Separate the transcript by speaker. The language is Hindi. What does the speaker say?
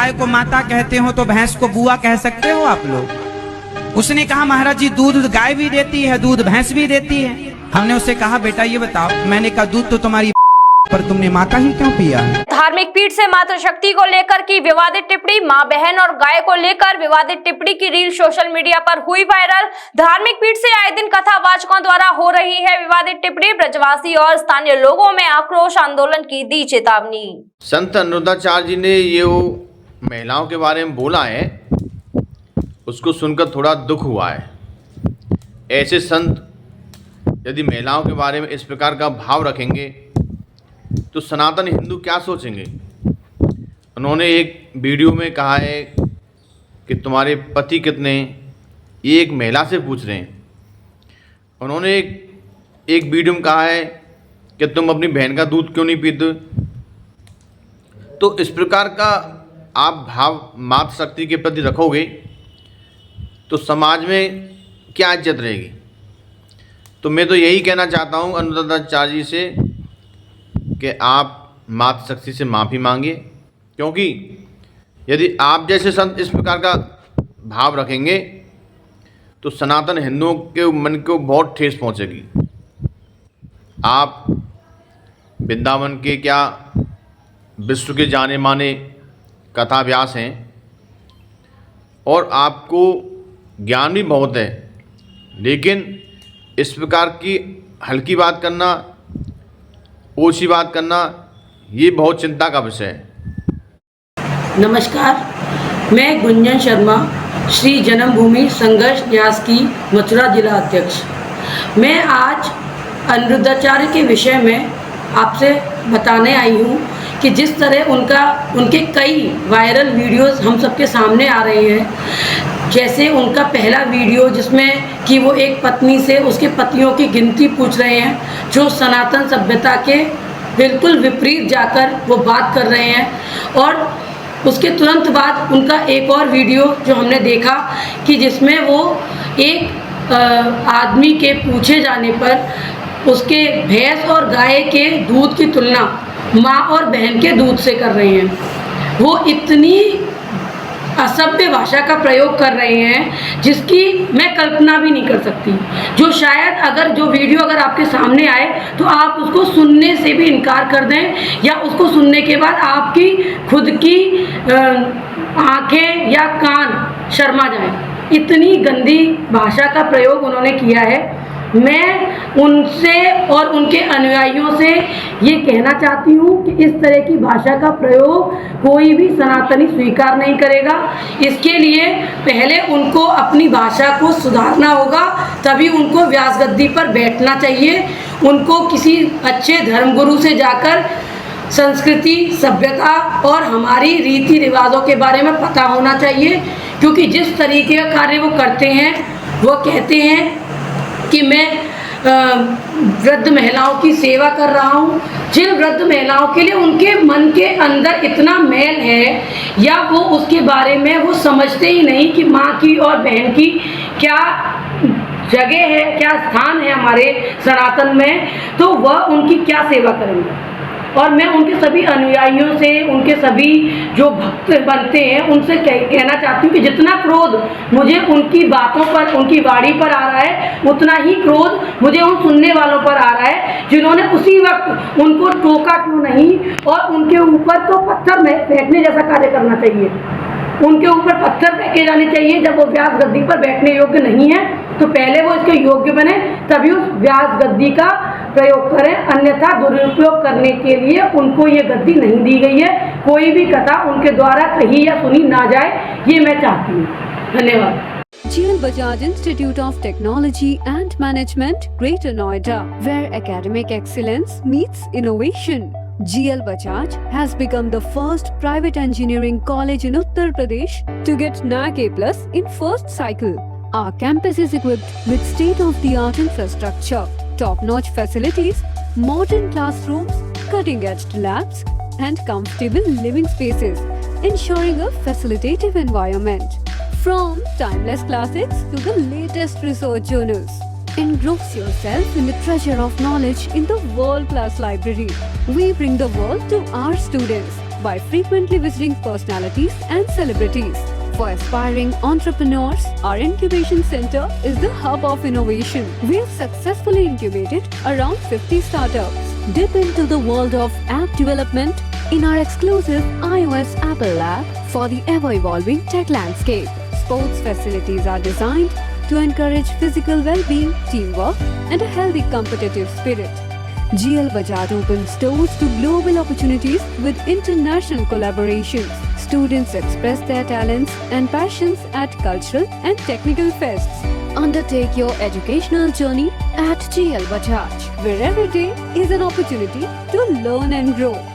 Speaker 1: गाय को माता कहते हो तो भैंस को बुआ कह सकते हो आप लोग? उसने कहा महाराज जी दूध गाय भी देती है, दूध भैंस भी देती है। हमने उससे कहा बेटा ये बताओ, मैंने कहा दूध तो तुम्हारी पर तुमने माता ही क्यों पिया?
Speaker 2: धार्मिक पीठ से मातृशक्ति को लेकर की विवादित टिप्पणी, मां बहन और गाय को लेकर विवादित टिप्पणी की रील सोशल मीडिया पर हुई वायरल। धार्मिक पीठ से आए दिन कथावाचकों द्वारा हो रही है विवादित टिप्पणी। ब्रजवासी और स्थानीय लोगों में आक्रोश आंदोलन की दी चेतावनी।
Speaker 3: संत अनिरुद्धाचार्य जी ने ये महिलाओं के बारे में बोला है, उसको सुनकर थोड़ा दुख हुआ है। ऐसे संत यदि महिलाओं के बारे में इस प्रकार का भाव रखेंगे तो सनातन हिंदू क्या सोचेंगे। उन्होंने एक वीडियो में कहा है कि तुम्हारे पति कितने, ये एक महिला से पूछ रहे हैं। उन्होंने एक वीडियो में कहा है कि तुम अपनी बहन का दूध क्यों नहीं पीते। तो इस प्रकार का आप भाव मातृशक्ति के प्रति रखोगे तो समाज में क्या इज्जत रहेगी। तो मैं तो यही कहना चाहता हूँ अनिरुद्धाचार्य जी से कि आप मातृशक्ति से माफ़ी मांगिए, क्योंकि यदि आप जैसे संत इस प्रकार का भाव रखेंगे तो सनातन हिंदुओं के मन को बहुत ठेस पहुंचेगी। आप वृंदावन के क्या विश्व के जाने माने कथाव्यास हैं और आपको ज्ञान भी बहुत है, लेकिन इस प्रकार की हल्की बात करना, ओछी बात करना, ये बहुत चिंता का विषय है।
Speaker 4: नमस्कार, मैं गुंजन शर्मा, श्री जन्मभूमि संघर्ष न्यास की मथुरा जिला अध्यक्ष। मैं आज अनिरुद्धाचार्य के विषय में आपसे बताने आई हूँ कि जिस तरह उनके कई वायरल वीडियोस हम सबके सामने आ रहे हैं। जैसे उनका पहला वीडियो जिसमें कि वो एक पत्नी से उसके पतियों की गिनती पूछ रहे हैं, जो सनातन सभ्यता के बिल्कुल विपरीत जाकर वो बात कर रहे हैं। और उसके तुरंत बाद उनका एक और वीडियो जो हमने देखा कि जिसमें वो एक आदमी के पूछे जाने पर उसके भैंस और गाय के दूध की तुलना माँ और बहन के दूध से कर रहे हैं। वो इतनी असभ्य भाषा का प्रयोग कर रहे हैं जिसकी मैं कल्पना भी नहीं कर सकती। जो शायद अगर जो वीडियो अगर आपके सामने आए तो आप उसको सुनने से भी इनकार कर दें, या उसको सुनने के बाद आपकी खुद की आंखें या कान शर्मा जाएं। इतनी गंदी भाषा का प्रयोग उन्होंने किया है। मैं उनसे और उनके अनुयायियों से ये कहना चाहती हूँ कि इस तरह की भाषा का प्रयोग कोई भी सनातनी स्वीकार नहीं करेगा। इसके लिए पहले उनको अपनी भाषा को सुधारना होगा, तभी उनको व्यास गद्दी पर बैठना चाहिए। उनको किसी अच्छे धर्मगुरु से जाकर संस्कृति, सभ्यता और हमारी रीति रिवाजों के बारे में पता होना चाहिए, क्योंकि जिस तरीके का कार्य वो करते हैं, वो कहते हैं कि मैं वृद्ध महिलाओं की सेवा कर रहा हूँ। जिन वृद्ध महिलाओं के लिए उनके मन के अंदर इतना मैल है या वो उसके बारे में वो समझते ही नहीं कि माँ की और बहन की क्या जगह है, क्या स्थान है हमारे सनातन में, तो वह उनकी क्या सेवा करेंगे। और मैं उनके सभी अनुयायियों से, उनके सभी जो भक्त बनते हैं, उनसे कहना चाहती हूँ कि जितना क्रोध मुझे उनकी बातों पर, उनकी वाणी पर आ रहा है, उतना ही क्रोध मुझे उन सुनने वालों पर आ रहा है जिन्होंने उसी वक्त उनको टोका क्यों नहीं और उनके ऊपर तो पत्थर फेंकने जैसा कार्य करना चाहिए। उनके ऊपर पत्थर फेंके जाने चाहिए। जब वो व्यास गद्दी पर बैठने योग्य नहीं है तो पहले वो इसके योग्य बने, तभी उस व्यास गद्दी का प्रयोग करें। अन्यथा दुरुपयोग करने के लिए उनको ये गद्दी नहीं दी गई है। कोई भी कथा उनके द्वारा कही या सुनी ना जाए, ये मैं चाहती हूँ। धन्यवाद।
Speaker 5: GL Bajaj Institute of Technology and Management, Greater Noida, where academic excellence meets innovation. GL Bajaj has become the first private engineering college in Uttar Pradesh to get NAC A+ in first cycle. Our campus is equipped with state-of-the-art infrastructure, top-notch facilities, modern classrooms, cutting-edge labs, and comfortable living spaces, ensuring a facilitative environment. From timeless classics to the latest research journals, engross yourself in the treasure of knowledge in the world-class library. We bring the world to our students. by frequently visiting personalities and celebrities. For aspiring entrepreneurs, our incubation center is the hub of innovation. We have successfully incubated around 50 startups. Dip into the world of app development in our exclusive iOS Apple Lab for the ever-evolving tech landscape. Sports facilities are designed to encourage physical well-being, teamwork, and a healthy competitive spirit. GL Bajaj opens doors to global opportunities with international collaborations. Students express their talents and passions at cultural and technical fests. Undertake your educational journey at GL Bajaj, where every day is an opportunity to learn and grow.